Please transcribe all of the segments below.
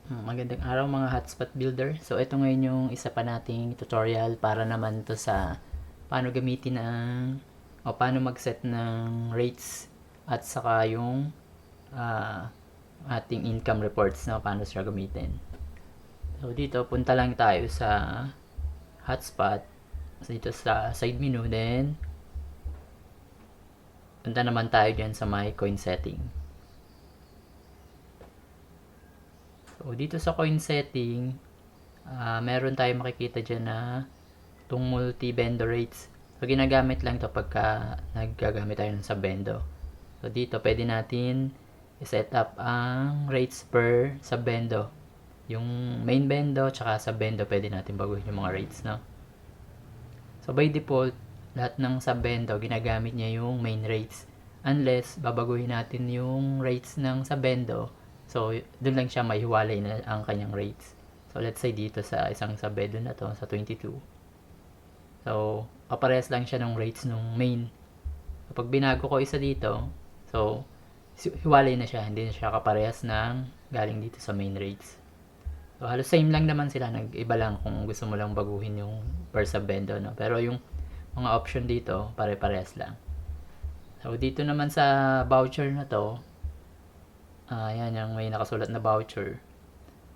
Magandang araw mga hotspot builder. So ito ngayon yung isa pa nating tutorial para naman to sa paano gamitin o paano mag-set ng rates at saka yung ah, ating income reports na paano siya gamitin. So dito punta lang tayo sa hotspot. So dito sa side menu, then punta naman tayo dyan sa my coin setting. So, dito sa coin setting, meron tayong makikita dyan na itong multi-bendo rates. So, ginagamit lang ito pagka naggagamit tayo ng sub-bendo. So, dito pwede natin i-set up ang rates per sub-bendo. Yung main bendo, tsaka sub-bendo, pwede natin baguhin yung mga rates, no? So, by default, lahat ng sub-bendo, ginagamit niya yung main rates. Unless, babaguhin natin yung rates ng sub-bendo. So, doon lang siya mahiwalay na ang kanyang rates. So, let's say dito sa isang sub-bendo na to, sa 22. So, kaparehas lang siya ng rates ng main. Kapag binago ko isa dito, so, hiwalay na siya. Hindi na siya kaparehas ng galing dito sa main rates. So, halos same lang naman sila. Nag-iba lang kung gusto mo lang baguhin yung per sub-bendo, no? Pero yung mga option dito, pare-parehas lang. So, dito naman sa voucher na to, yan yung may nakasulat na voucher.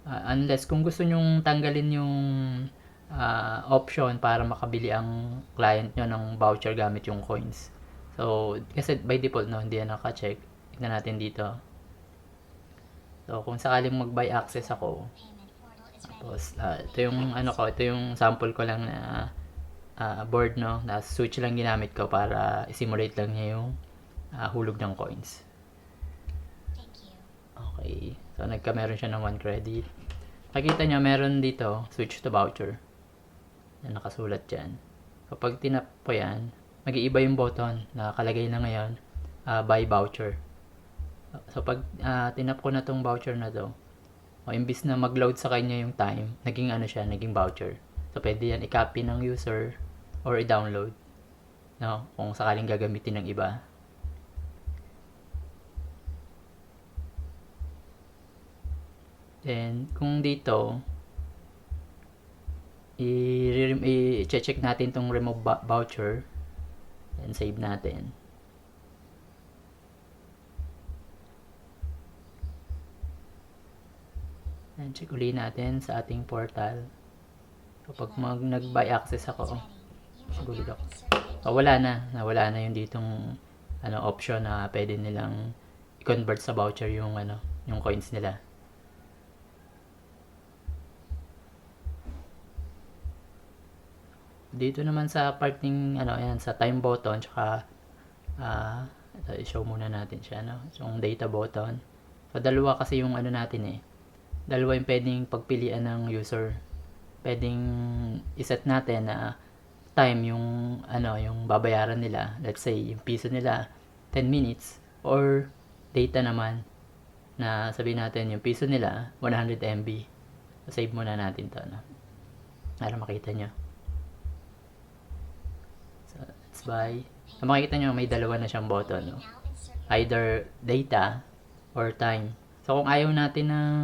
Unless kung gusto nyong tanggalin yung option para makabili ang client nyo ng voucher gamit yung coins. So, kasi by default, no, hindi yan naka-check. Tignan natin dito. So, kung sakaling mag-buy access ako, tapos, ito yung ito yung sample ko lang na board, no, na switch lang ginamit ko para i-simulate lang niya yung hulog ng coins. Okay. So, meron siya ng 1 credit. Makikita nyo, meron dito, switch to voucher. Yan, nakasulat dyan. Kapag tinap po yan, mag-iiba yung button. Nakalagay na ngayon, buy voucher. So, pag tinap ko na tong voucher na to, imbis na mag-load sa kanya yung time, naging voucher. So, pwede yan i-copy ng user or i-download. No? Kung sakaling gagamitin ng iba. Then, kung dito, i-check natin itong remove voucher. Then, save natin. Then, check uli natin sa ating portal. Kapag nag-buy access ako, siguro ako. Wala na yung ditong option na pwede nilang i-convert sa voucher yung yung coins nila. Dito naman sa parting ayan, sa time button tsaka ito i-show muna natin siya, no? Yung data button. So, dalawa kasi yung natin dalawa yung pwedeng pagpilian ng user. Pwedeng iset natin na time yung yung babayaran nila. Let's say yung piso nila 10 minutes or data naman na sabihin natin yung piso nila 100 MB. So, save muna natin to, no? Para makita nyo. So, let's buy. So, makikita nyo may dalawa na siyang button, no? Either data or time. So, kung ayaw natin ng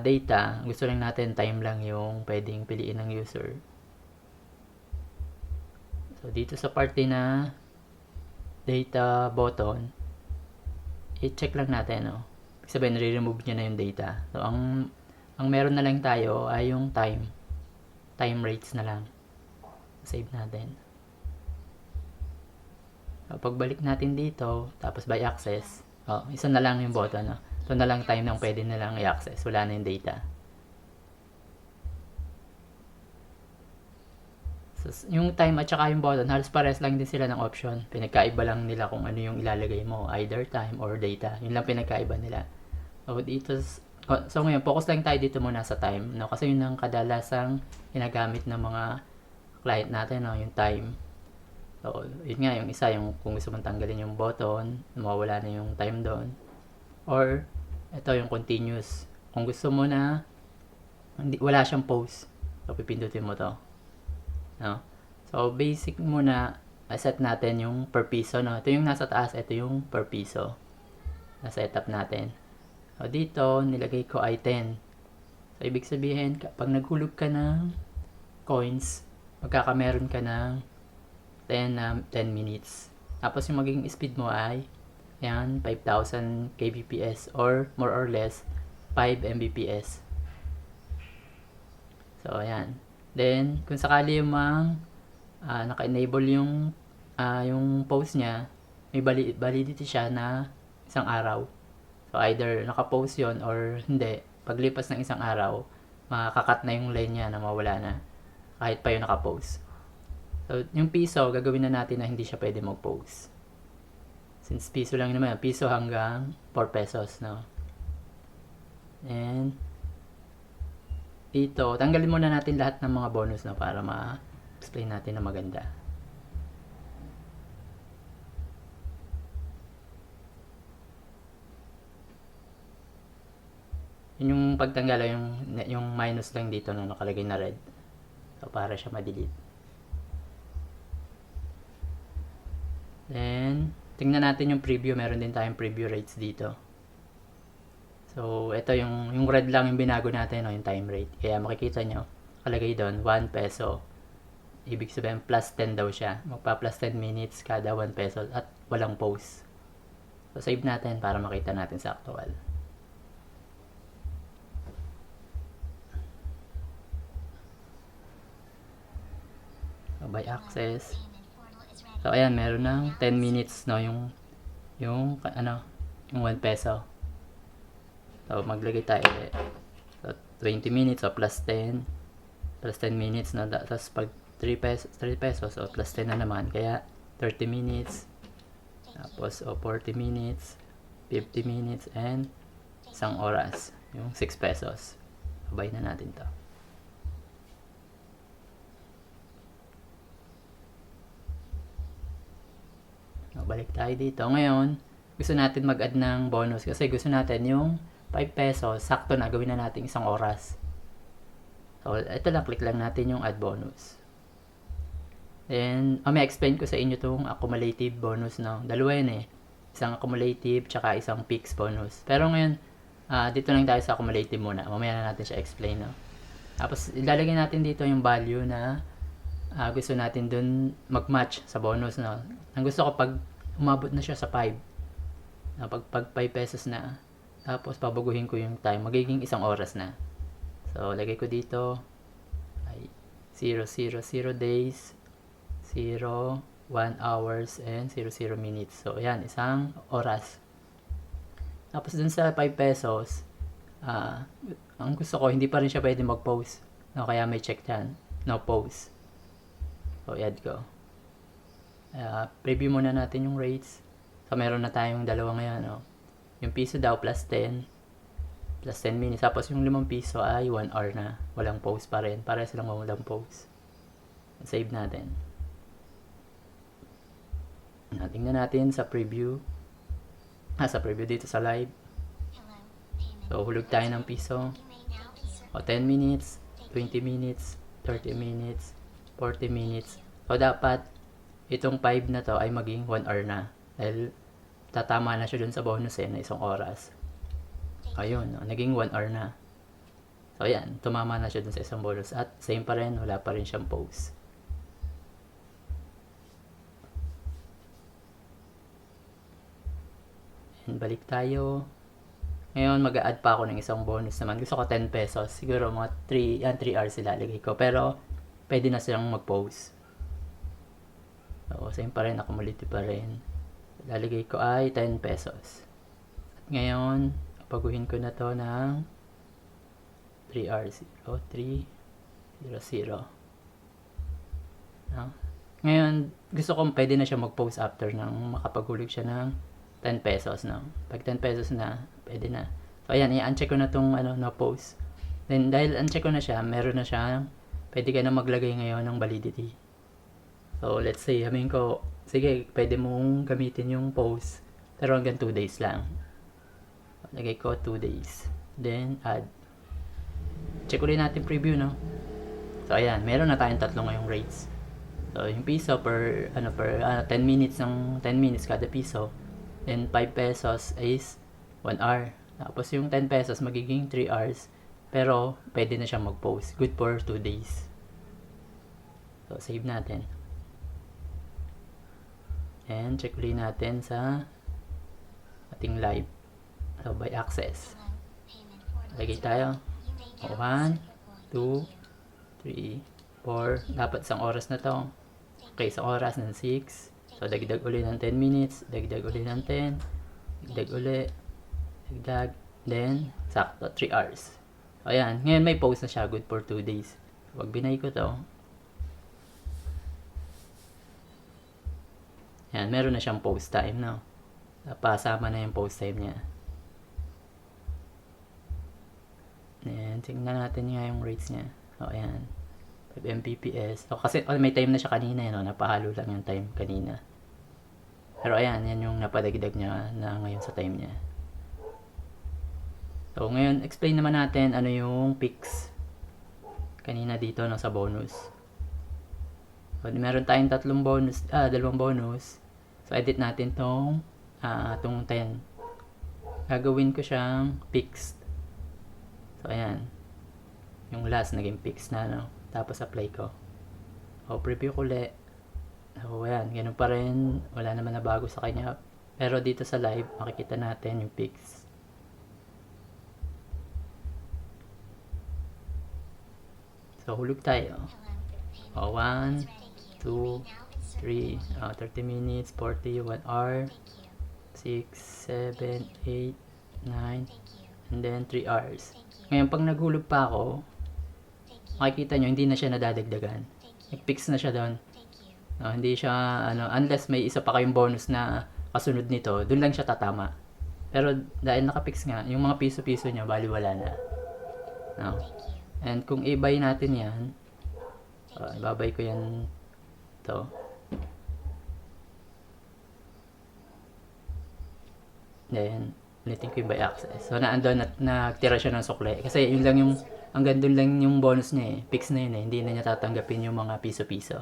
data, gusto lang natin time lang yung pwedeng piliin ng user. So, dito sa parte na data button, i-check lang natin, no? Sabihin, re-remove nyo na yung data. So, ang meron na lang tayo ay yung time rates na lang. Save natin. So, pagbalik natin dito, tapos by access, isa na lang yung button, no? Ito na lang time nang pwede na lang i-access. Wala na yung data. So, yung time at saka yung button, halos pares lang din sila ng option. Pinagkaiba lang nila kung ano yung ilalagay mo. Either time or data. Yun lang pinagkaiba nila. So, so ngayon, focus lang tayo dito muna sa time. No? Kasi yun ang kadalasang ginagamit ng mga client natin, no? Yung time. So, yun nga, yung isa, yung kung gusto mong tanggalin yung button, mawawala na yung time doon. Or, ito yung continuous. Kung gusto mo na wala siyang pause, so pipindutin mo to. No? So, basic muna, set natin yung per piso. No? Ito yung nasa taas, ito yung per piso na setup natin. So, dito, nilagay ko ay 10. So, ibig sabihin, kapag naghulog ka ng coins, magkakameron ka ng 10 minutes. Tapos yung magiging speed mo ay yan, 5,000 kbps or more or less 5 mbps. So, ayan. Then, kung sakali yung naka-enable yung post niya, may validity siya na isang araw. So, either naka-post yon or hindi. Paglipas ng isang araw, makakat na yung line niya na mawala na. Kahit pa yung naka-post. So, yung piso, gagawin na natin na hindi siya pwede mag-post. Since piso lang naman, piso hanggang 4 pesos, no? And, dito, tanggalin muna natin lahat ng mga bonus, no? Para ma-explain natin na maganda. Yung pagtanggal, yung minus lang dito na nakalagay na red. So, para siya ma-delete. Then, tingnan natin yung preview. Meron din tayong preview rates dito. So, ito yung red lang yung binago natin, no, yung time rate. Kaya makikita nyo, nakalagay doon, 1 peso. Ibig sabihin, plus 10 daw siya. Magpa-plus 10 minutes kada 1 peso at walang post. So, save natin para makita natin sa actual. So, by access. So, ayan, meron ng 10 minutes, no, yung 1 peso. So, maglagay tayo so, 20 minutes, so plus 10 minutes, no, tapos pag 3 pesos, so plus 10 na naman, kaya 30 minutes, tapos 40 minutes, 50 minutes, and isang oras, yung 6 pesos. Sabay na natin to. Balik tayo dito. Ngayon, gusto natin mag-add ng bonus kasi gusto natin yung 5 pesos, sakto na, gawin na natin isang oras. So, ito lang, click lang natin yung add bonus. Then, may explain ko sa inyo itong accumulative bonus, no? Dalawa yun eh. Isang accumulative, tsaka isang fixed bonus. Pero ngayon, dito lang tayo sa accumulative muna. Mamaya na natin siya explain, no? Tapos, ilalagay natin dito yung value na gusto natin dun mag-match sa bonus, no? Ang gusto ko pag umabot na siya sa 5, pag 5 pesos na, tapos pabaguhin ko yung time, magiging isang oras na. So, lagay ko dito ay 0, 0, 0 days, 0, 1 hours, and 0, 0 minutes. So, ayan, isang oras. Tapos dun sa 5 pesos, ang gusto ko, hindi pa rin siya pwede mag-post. No, kaya may check dyan. No post. So, i-add ko. Preview muna natin yung rates. So, meron na tayong dalawa ngayon, no? Yung piso daw plus 10 minutes. Tapos yung 5 piso ay 1 hour na. Walang post pa rin. Para silang walang post. Save natin. Tingnan natin sa preview. Sa preview dito sa live. So, hulog tayo ng piso. O, 10 minutes, 20 minutes, 30 minutes, 40 minutes. So, dapat itong 5 na to ay maging 1 hour na. Dahil tatama na siya dun sa bonus na isang oras. Ayun, naging 1 hour na. So, ayan, tumama na siya dun sa isang bonus. At same pa rin, wala pa rin siyang post. And balik tayo. Ngayon, mag-a-add pa ako ng isang bonus naman. Gusto ko 10 pesos. Siguro mga 3 hours ilalagay ko. Pero, pwede na silang mag-post. So, same pa rin, accumulative pa rin. Lalagay ko ay 10 pesos. At ngayon, paguhin ko na to ng 3 hours. 0, 3, 0, 0. No? Ngayon, gusto ko pwede na siya mag-post after nang makapaghulog siya ng 10 pesos. No? Pag 10 pesos na, pwede na. So, ayan, i-uncheck ko na itong no post. Then, dahil uncheck ko na siya, meron na siya, pwede ka na maglagay ngayon ng validity. So, let's say, sabihin ko, sige, pwede mong gamitin yung post, pero hanggang 2 days lang. Lagay ko 2 days. Then, add. Check ulit natin preview, no? So, ayan, meron na tayong tatlo ngayong rates. So, yung piso per 10 minutes ng 10 minutes kada piso. Then, 5 pesos is 1 hour. Tapos, yung 10 pesos magiging 3 hours. Pero, pwede na siyang mag-post. Good for 2 days. So, save natin. And, check ulit natin sa ating live. So, by access. Lagay tayo. 1, 2, 3, 4. Dapat isang oras na to. Okay, isang oras ng 6. So, dagdag ulit ng 10 minutes. Dagdag ulit ng 10. Dagdag ulit. Dagdag. Then, sakto, 3 hours. So, ayan. Ngayon may post na siya. Good for 2 days. Pag binay ko to, ayan, meron na siyang post time, no? Napasama na yung post time niya. Ayan, tingnan natin nga yung rates niya. So, ayan. 5 Mbps. So, kasi may time na siya kanina, no? Napahalo lang yung time kanina. Pero ayan, yan yung napadagdag niya na ngayon sa time niya. So, ngayon, explain naman natin ano yung peaks kanina dito, no, sa bonus. So, meron tayong dalawang bonus. So, edit natin tong 10. Gagawin ko siyang fixed. So, ayan. Yung last, naging fixed na, no? Tapos, apply ko. O, preview ko ulit. So, ayan. Ganun pa rin. Wala naman na bago sa kanya. Pero dito sa live, makikita natin yung fixed. So, hulog tayo. O, 1, 2, 3, 30 minutes, 40, 1 hour, 6, 7, 8, 9, and then 3 hours. Ngayon, pag naghulog pa ako, makikita nyo, hindi na siya nadadagdagan. Nag-fix na siya doon. Hindi siya, unless may isa pa kayong bonus na kasunod nito, doon lang siya tatama. Pero dahil naka-fix nga, yung mga piso-piso niya, bali wala na. No? And kung i-buy natin yan, ibabay ko yan to. Then, ulitin ko yung by access. So, naandun at nagtira siya ng sukle. Kasi yun lang yung, hanggang doon lang yung bonus niya eh. Fix na yun eh. Hindi na niya tatanggapin yung mga piso-piso.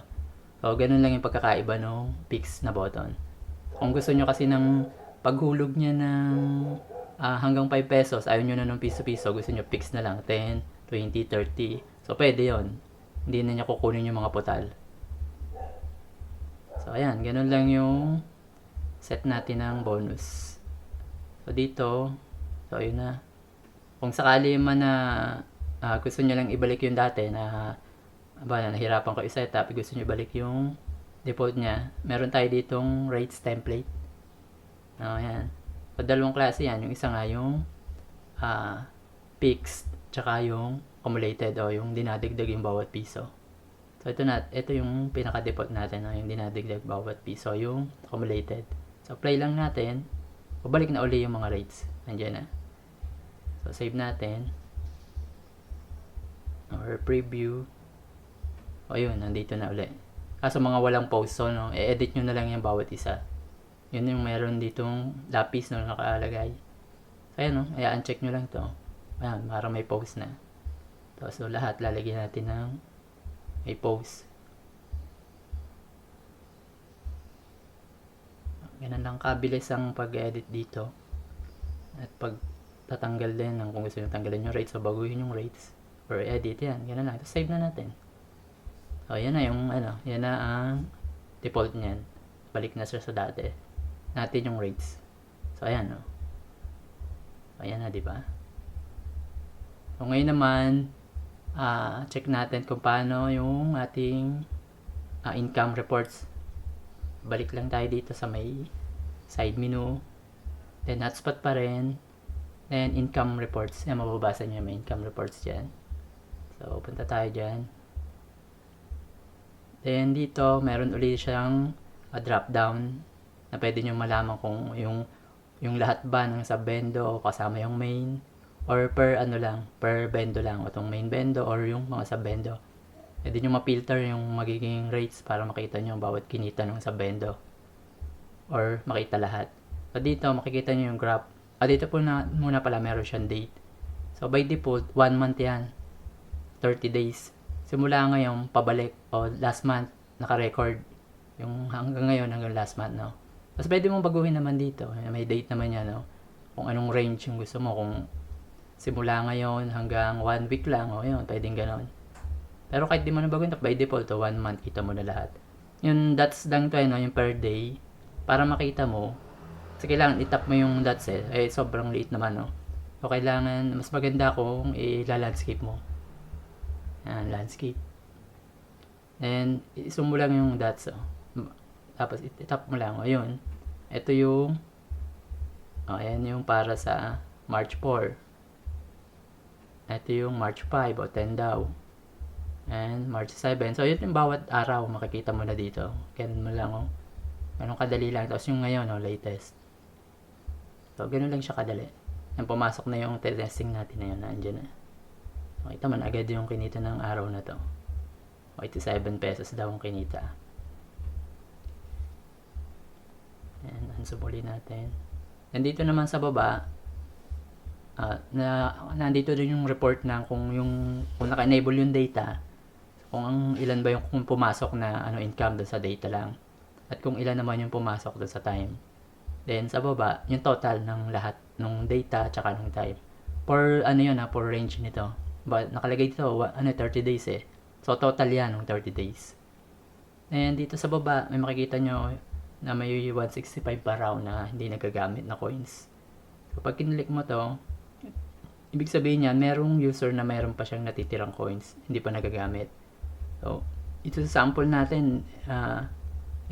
So, ganun lang yung pagkakaiba ng fix na button. Kung gusto nyo kasi ng paghulog niya ng hanggang 5 pesos, ayaw nyo na ng piso-piso, gusto nyo fix na lang, 10, 20, 30. So, pwede yon. Hindi na niya kukunin yung mga putal. So, ayan. Ganun lang yung set natin ng bonus. So, dito, so, yun na. Kung sakali man na gusto nyo lang ibalik yung dati na nahirapan ko i-set up, gusto nyo ibalik yung default niya, meron tayo ditong rates template. Ayan. So, dalawang klase yan. Yung isa nga yung fixed, tsaka yung accumulated o yung dinadagdag yung bawat piso. So, ito yung pinaka-default natin, yung dinadagdag bawat piso, yung accumulated. So, apply lang natin. Babalik na uli yung mga rates. Nandiyan na. So, save natin. Or preview. O, yun. Nandito na uli. Kaso mga walang post. So, no, i-edit nyo na lang yung bawat isa. Yun yung meron ditong lapis na nakalagay. So, ayan, no. I-uncheck nyo lang to. Ayan, para may post na. So, lahat lalagyan natin ng may post. Ganun lang kabilis ang pag-edit dito. At pag tatanggal din kung gusto nyo tanggalin yung rates o baguhin yung rates or edit yan, ganun lang. Save na natin. So, yan na yung yan na ang default niyan. Balik na siya sa dati. Natin yung rates. So, ayan, no. Ayan na, di ba? So, ngayon naman, check natin kung paano yung ating income reports. Balik lang tayo dito sa may side menu. Then, hotspot pa rin. Then, income reports. Yan, mababasa nyo may income reports dyan. So, punta tayo dyan. Then, dito, meron ulit siyang drop down na pwede nyo malaman kung yung lahat ba ng sub-bendo o kasama yung main or per bendo lang o itong main bendo or yung mga sub-bendo. Pwede nyo ma-filter yung magiging rates para makita nyo bawat kinita ng sub-bendo or makita lahat. So, dito, makikita nyo yung graph. Dito po muna pala meron siyang date. So, by default, 1 month yan. 30 days. Simula ngayon, pabalik. O, last month, naka-record. Yung hanggang ngayon, hanggang last month, no? Tapos, pwede mong baguhin naman dito. May date naman yan, no? Kung anong range yung gusto mo. Kung simula ngayon hanggang 1 week lang, o yun, pwedeng ganon. Pero kahit di mo na baguhin, by default, 1 month, kita mo na lahat. Yung dots lang to, no, yung per day, para makita mo, so kailangan itap mo yung dots sobrang liit naman, no. So kailangan, mas maganda kung i-landscape mo. Yan, landscape. Then, i-zoom mo lang yung dots, tapos itap mo lang, yun. Ito yung, ayan yung para sa March 4. Ito yung March 5 o 10 daw. And March 7. So, yun yung bawat araw, makikita mo na dito. Ganun mo lang, ganun kadali lang. Tapos yung ngayon, latest. So, ganun lang siya kadali. Yan, pumasok na yung testing natin na yun. Nandiyan na. Makita mo na agad yung kinita ng araw na to. 87 pesos daw ang kinita. Yan, unsubuli natin. Nandito naman sa baba, nandito din yung report na kung naka-enable yung data, kung ilan ba yung kung pumasok na income doon sa data lang, at kung ilan naman yung pumasok doon sa time. Then sa baba, yung total ng lahat ng data at saka ng time. For for range nito. But nakalagay dito 30 days So total yan ng 30 days. And dito sa baba, may makikita nyo na may 165 pa raw na hindi nagagamit na coins. So pag kinlik mo to, ibig sabihin yan, merong user na meron pa siyang natitirang coins, hindi pa nagagamit. So, ito sa sample natin,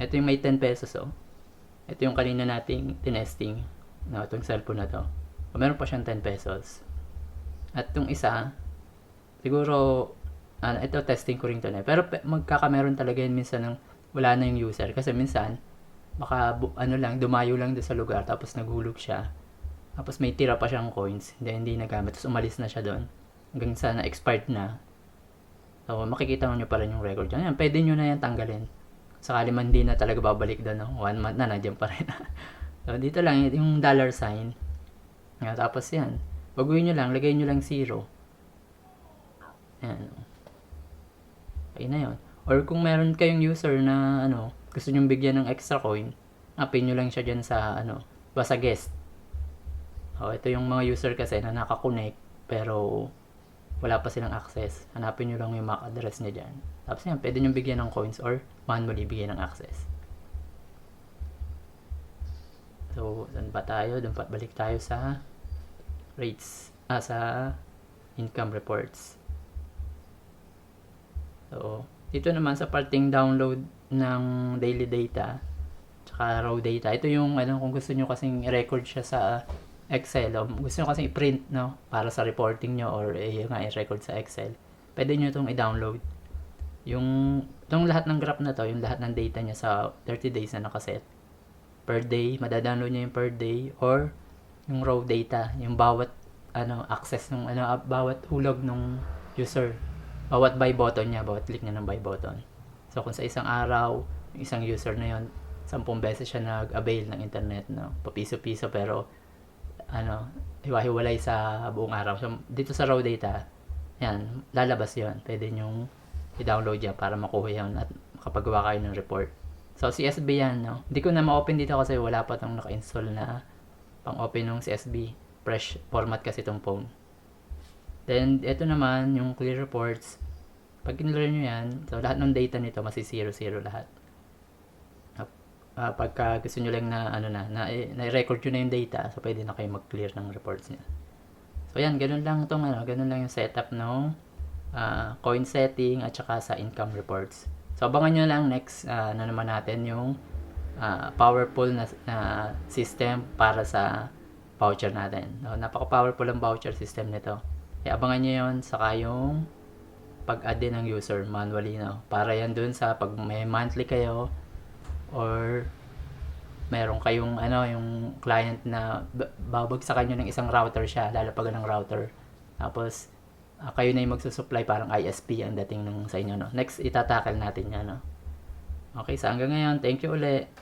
ito yung may 10 pesos. Ito yung kanina nating tinesting, itong cellphone na to. So, meron pa siyang 10 pesos. At itong isa, siguro, ito testing ko rin to na. Pero magkakameron talaga yun minsan ng wala na yung user. Kasi minsan, baka dumayo lang doon sa lugar, tapos naghulog siya. Tapos may tira pa siyang coins, hindi nagamit. Tapos umalis na siya doon. Hanggang sa na-expired na. So, makikita nyo pa rin yung record dyan. Yan, pwede nyo na yan tanggalin. Sakali man di na talaga babalik doon. 1 month na, nandiyan pa rin. So, dito lang, yung dollar sign. Yan, tapos yan. Baguhin nyo lang, lagay nyo lang 0. Yan. Okay na yun. Or kung meron kayong user na, gusto nyo bigyan ng extra coin, pin nyo lang siya dyan sa, basta guest. Ito yung mga user kasi na nakakonect pero wala pa silang access. Hanapin nyo lang yung MAC address niya dyan. Tapos yan, pwede nyo bigyan ng coins or manually bigyan ng access. So, saan ba tayo? Doon balik tayo sa rates. Sa income reports. So, dito naman sa parting download ng daily data tsaka raw data. Ito yung kung gusto nyo kasing i-record siya sa Excel, gusto nyo kasi i-print, para sa reporting nyo or i-record sa Excel, pwede nyo itong i-download. Itong lahat ng graph na to, yung lahat ng data niya sa 30 days na nakaset. Per day, madadownload nyo yung per day or yung raw data, yung bawat access ng bawat hulog ng user. Bawat buy button niya, bawat click niya ng buy button. So kung sa isang araw, yung isang user na yon 10 beses siya nag-avail ng internet, papiso-piso pero hiwa-hiwalay sa buong araw. So, dito sa raw data, yan, lalabas yon. Pwede nyong i-download yan para makuha yan at makapagawa kayo ng report. So, CSV yan, Hindi ko na ma-open dito kasi wala pa itong naka-install na pang-open ng CSV. Fresh format kasi itong phone. Then, ito naman, yung clear reports. Pag kinlaro nyo yan, so lahat ng data nito, masi-0 lahat. Pagka gusto nyo lang na-record nyo na yung data, so pwede na kayo mag-clear ng reports niya. So yan, ganun lang yung setup ng coin setting at saka sa income reports. So abangan nyo lang next naman natin yung powerful na system para sa voucher natin. Napaka-powerful ang voucher system nito. Kaya abangan nyo yun, saka yung pag-add din ng user manually, para yan dun sa pag may monthly kayo or meron kayong yung client na babagsakan nyo ng isang router siya, lalapagan ng router, tapos kayo na yung magsusupply, parang ISP ang dating sa inyo, Next itatakal natin yan, Okay, so hanggang ngayon, thank you ulit.